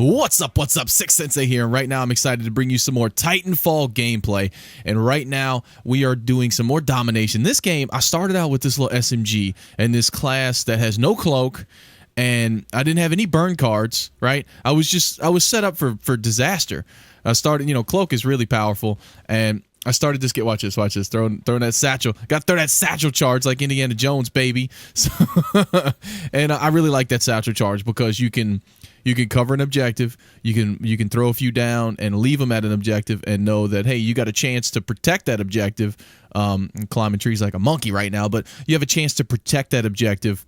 What's up? Six Sensei here, and right now I'm excited to bring you some more Titanfall gameplay. And right now we are doing some more domination. This game, I started out with this little SMG and this class that has no cloak, and I didn't have any burn cards, right? I was set up for disaster. I started, cloak is really powerful, and I started this. Watch this, throwing that satchel. Got to throw that satchel charge like Indiana Jones, baby. So, and I really like that satchel charge because you can cover an objective, you can throw a few down and leave them at an objective and know that, hey, you got a chance to protect that objective. I'm climbing trees like a monkey right now, but you have a chance to protect that objective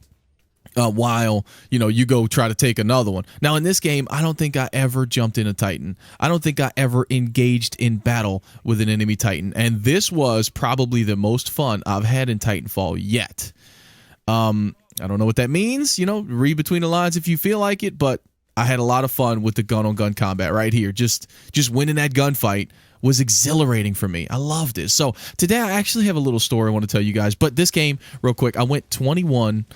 while you go try to take another one. Now in this game, I don't think I ever jumped in a Titan. I don't think I ever engaged in battle with an enemy Titan, and this was probably the most fun I've had in Titanfall yet. I don't know what that means. Read between the lines if you feel like it, but I had a lot of fun with the gun-on-gun combat right here. Just winning that gunfight was exhilarating for me. I loved it. So today I actually have a little story I want to tell you guys. But this game, real quick, I went 21.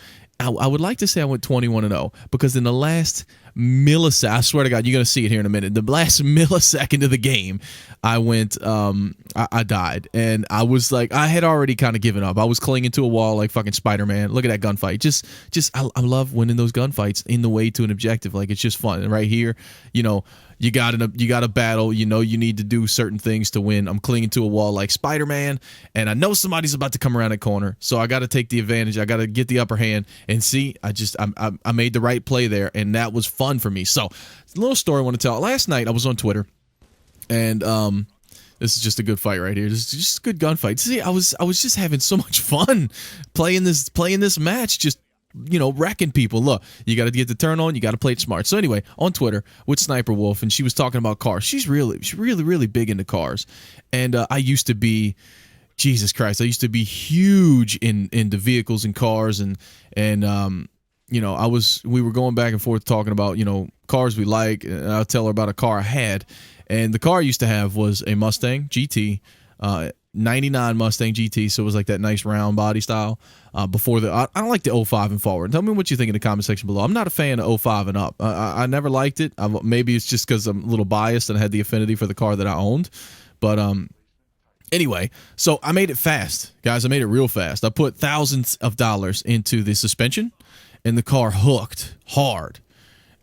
I would like to say I went 21-0 because in the last millisecond, I swear to God, you're going to see it here in a minute. The last millisecond of the game, I went, I died. And I was like, I had already kind of given up. I was clinging to a wall like fucking Spider-Man. Look at that gunfight. I love winning those gunfights in the way to an objective. Like, it's just fun. And right here, you got a battle. You need to do certain things to win. I'm clinging to a wall like Spider-Man, and I know somebody's about to come around the corner, so I got to take the advantage. I got to get the upper hand, and see, I made the right play there, and that was fun for me. So, a little story I want to tell. Last night I was on Twitter, and this is just a good fight right here. This is just a good gunfight. See, I was just having so much fun playing this match. Just wrecking people. Look, you got to get the turn on. You got to play it smart. So anyway, on Twitter with Sniper Wolf, and she was talking about cars. She's really big into cars, and I used to be, Jesus Christ, I used to be huge into vehicles and cars, and we were going back and forth talking about cars we like, and I'll tell her about a car I had, and the car I used to have was a Mustang GT. 99 Mustang GT, so it was like that nice round body style. Before I don't like the 05 and forward. Tell me what you think in the comment section below. I'm not a fan of 05 and up. I never liked it. Maybe it's just because I'm a little biased and I had the affinity for the car that I owned. But anyway, so I made it fast, guys. I made it real fast. I put thousands of dollars into the suspension, and the car hooked hard.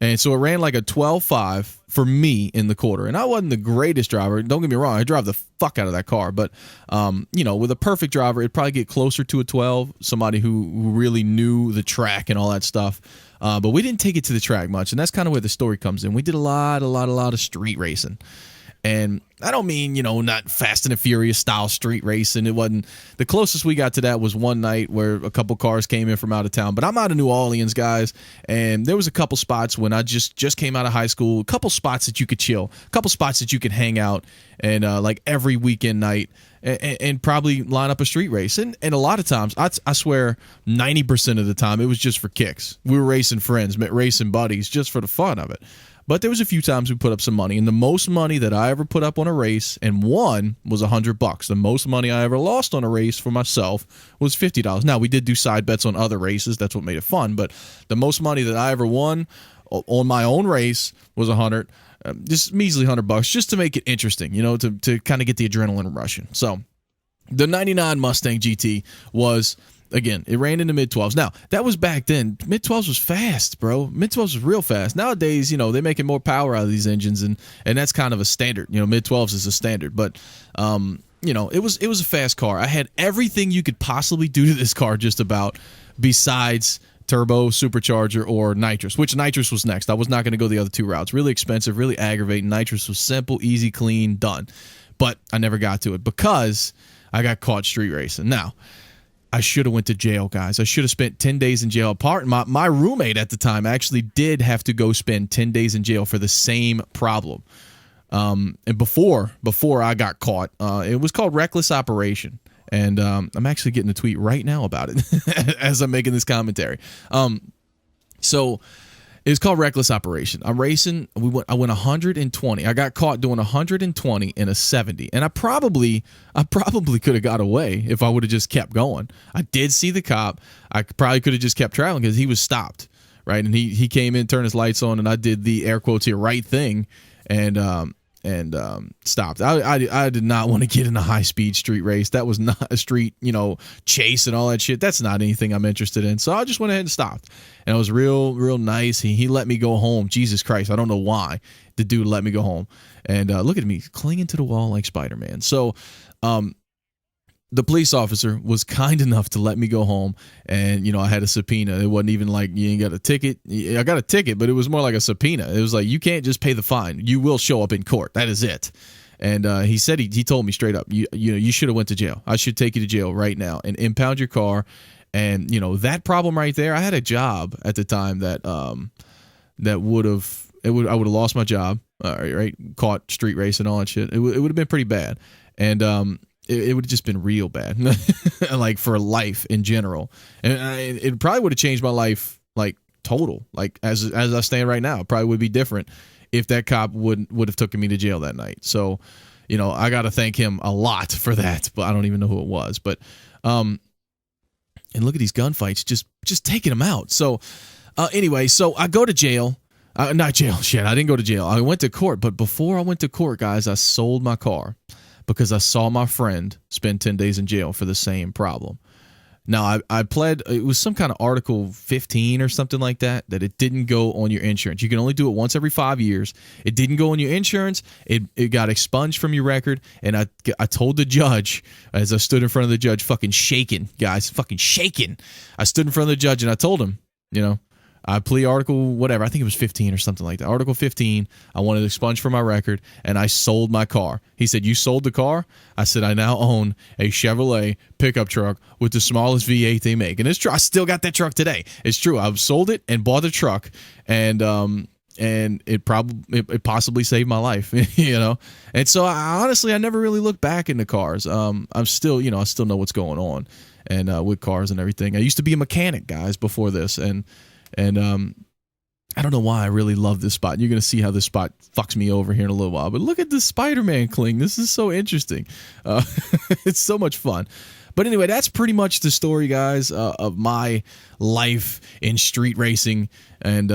And so it ran like a 12.5 for me in the quarter. And I wasn't the greatest driver. Don't get me wrong. I drive the fuck out of that car. But, with a perfect driver, it'd probably get closer to a 12. Somebody who really knew the track and all that stuff. But we didn't take it to the track much. And that's kind of where the story comes in. We did a lot of street racing. And I don't mean, not Fast and the Furious style street racing. It wasn't. The closest we got to that was one night where a couple cars came in from out of town. But I'm out of New Orleans, guys, and there was a couple spots when I just came out of high school, a couple spots that you could chill, a couple spots that you could hang out, and like every weekend night, and probably line up a street race. And a lot of times, I swear 90% of the time, it was just for kicks. We were racing friends, racing buddies, just for the fun of it. But there was a few times we put up some money, and the most money that I ever put up on a race and won was $100. The most money I ever lost on a race for myself was $50. Now, we did do side bets on other races. That's what made it fun. But the most money that I ever won on my own race was $100. Just measly $100, just to make it interesting, to kind of get the adrenaline rushing. So the 99 Mustang GT was, again, it ran in the mid-12s. Now, that was back then. Mid-12s was fast, bro. Mid-12s was real fast. Nowadays, they're making more power out of these engines, and that's kind of a standard. Mid-12s is a standard. But, it was a fast car. I had everything you could possibly do to this car just about, besides turbo, supercharger, or nitrous, which nitrous was next. I was not going to go the other two routes. Really expensive, really aggravating. Nitrous was simple, easy, clean, done. But I never got to it because I got caught street racing. Now, I should have went to jail, guys. I should have spent 10 days in jail. My roommate at the time actually did have to go spend 10 days in jail for the same problem. And before I got caught, it was called reckless operation. And I'm actually getting a tweet right now about it as I'm making this commentary. So it was called reckless operation. I'm racing. I went 120. I got caught doing 120 in a 70, and I probably could have got away if I would have just kept going. I did see the cop. I probably could have just kept traveling because he was stopped. right? And he came in, turned his lights on, and I did the air quotes here right thing, and stopped. I did not want to get in a high speed street race. That was not a street, chase and all that shit. That's not anything I'm interested in. So I just went ahead and stopped. And it was real nice. He let me go home. Jesus Christ, I don't know why the dude let me go home. And look at me clinging to the wall like Spider-Man. So the police officer was kind enough to let me go home, and I had a subpoena. It wasn't even like you ain't got a ticket. I got a ticket, but it was more like a subpoena. It was like, you can't just pay the fine. You will show up in court. That is it. And he said he told me straight up, you should have went to jail. I should take you to jail right now and impound your car. And that problem right there. I had a job at the time that I would have lost my job. Right, caught street race and all that shit. It would have been pretty bad. And it would have just been real bad, like for life in general. And it probably would have changed my life, like total, like as I stand right now. It probably would be different if that cop would have taken me to jail that night. So, I got to thank him a lot for that, but I don't even know who it was. But, and look at these gunfights, just taking them out. So, anyway, so I go to jail. Not jail, shit. I didn't go to jail. I went to court, but before I went to court, guys, I sold my car, because I saw my friend spend 10 days in jail for the same problem. Now, I pled, it was some kind of Article 15 or something like that it didn't go on your insurance. You can only do it once every 5 years. It didn't go on your insurance. It got expunged from your record, and I told the judge, as I stood in front of the judge, fucking shaking, guys, fucking shaking. I stood in front of the judge, and I told him, I plea Article whatever, I think it was 15 or something like that. Article 15, I wanted to expunge from my record, and I sold my car. He said, you sold the car? I said, I now own a Chevrolet pickup truck with the smallest V8 they make. And it's true, I still got that truck today. It's true, I've sold it and bought the truck, and it possibly saved my life, And so I never really looked back into cars. I'm still, I still know what's going on, and with cars and everything. I used to be a mechanic, guys, before this, and I don't know why I really love this spot. You're going to see how this spot fucks me over here in a little while. But look at this Spider-Man cling. This is so interesting. It's so much fun. But anyway, that's pretty much the story, guys, of my life in street racing. And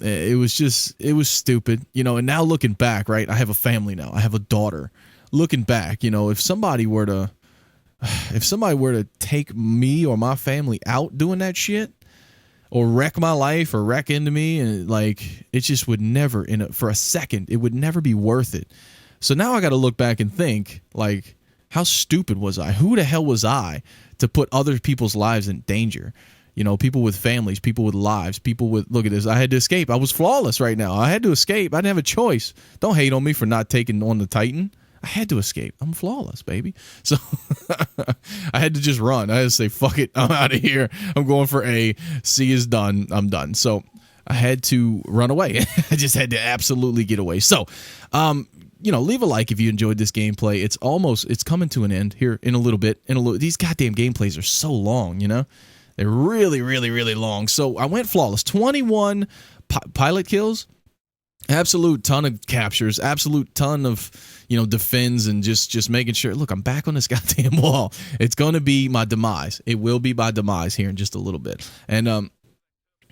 it was stupid. And now looking back, right, I have a family now. I have a daughter. Looking back, if somebody were to take me or my family out doing that shit, or wreck my life, or wreck into me, and it just would never, for a second, it would never be worth it. So now I got to look back and think, how stupid was I? Who the hell was I to put other people's lives in danger? People with families, people with lives, people with, look at this, I had to escape. I was flawless right now. I had to escape. I didn't have a choice. Don't hate on me for not taking on the Titan. I had to escape. I'm flawless, baby. So I had to just run. I had to say, fuck it. I'm out of here. I'm going for A. C is done. I'm done. So I had to run away. I just had to absolutely get away. So, leave a like if you enjoyed this gameplay. It's coming to an end here in a little bit. These goddamn gameplays are so long, They're really, really, really long. So I went flawless. 21 pilot kills. Absolute ton of captures, absolute ton of, defends, and just making sure, look, I'm back on this goddamn wall. It's going to be my demise. It will be my demise here in just a little bit. And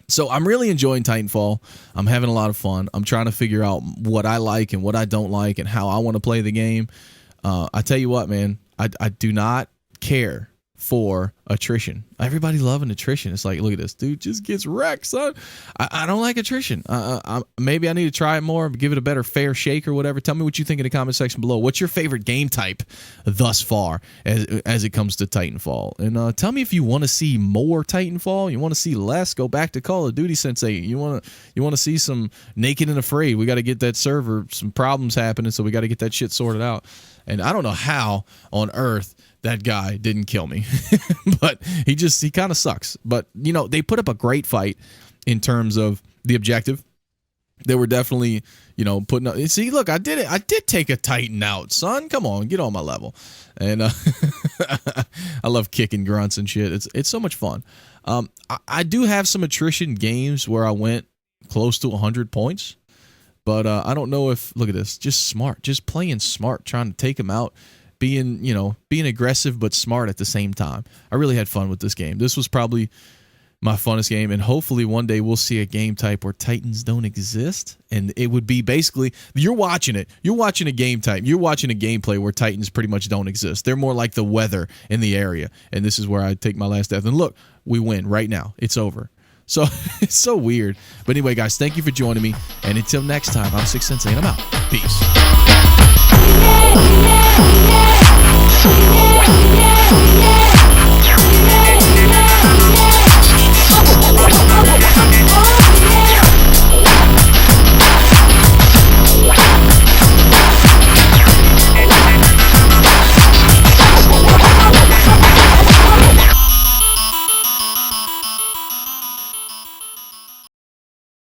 so I'm really enjoying Titanfall. I'm having a lot of fun. I'm trying to figure out what I like and what I don't like and how I want to play the game. I tell you what, man, I do not care for attrition. Everybody loving attrition. It's like, look at this dude just gets wrecked, son. I don't like attrition. Maybe I need to try it more, give it a better fair shake or whatever. Tell me what you think in the comment section below. What's your favorite game type thus far as it comes to Titanfall? And tell me if you want to see more Titanfall, you want to see less, go back to Call of Duty Sensei. You want to see some Naked and Afraid. We got to get that server, some problems happening, so we got to get that shit sorted out. And I don't know how on earth that guy didn't kill me, but he kind of sucks. But, they put up a great fight in terms of the objective. They were definitely, putting up. See, look, I did it. I did take a Titan out, son. Come on, get on my level. And I love kicking grunts and shit. It's so much fun. I do have some attrition games where I went close to 100 points. But I don't know if, look at this, just smart, just playing smart, trying to take him out. Being aggressive but smart at the same time. I really had fun with this game. This was probably my funnest game, and hopefully one day we'll see a game type where Titans don't exist, and it would be basically you're watching a game type, you're watching a gameplay where Titans pretty much don't exist. They're more like the weather in the area, and this is where I take my last death. And look, we win right now. It's over. So it's so weird. But anyway, guys, thank you for joining me, and until next time, I'm Six Sensei, and I'm out. Peace.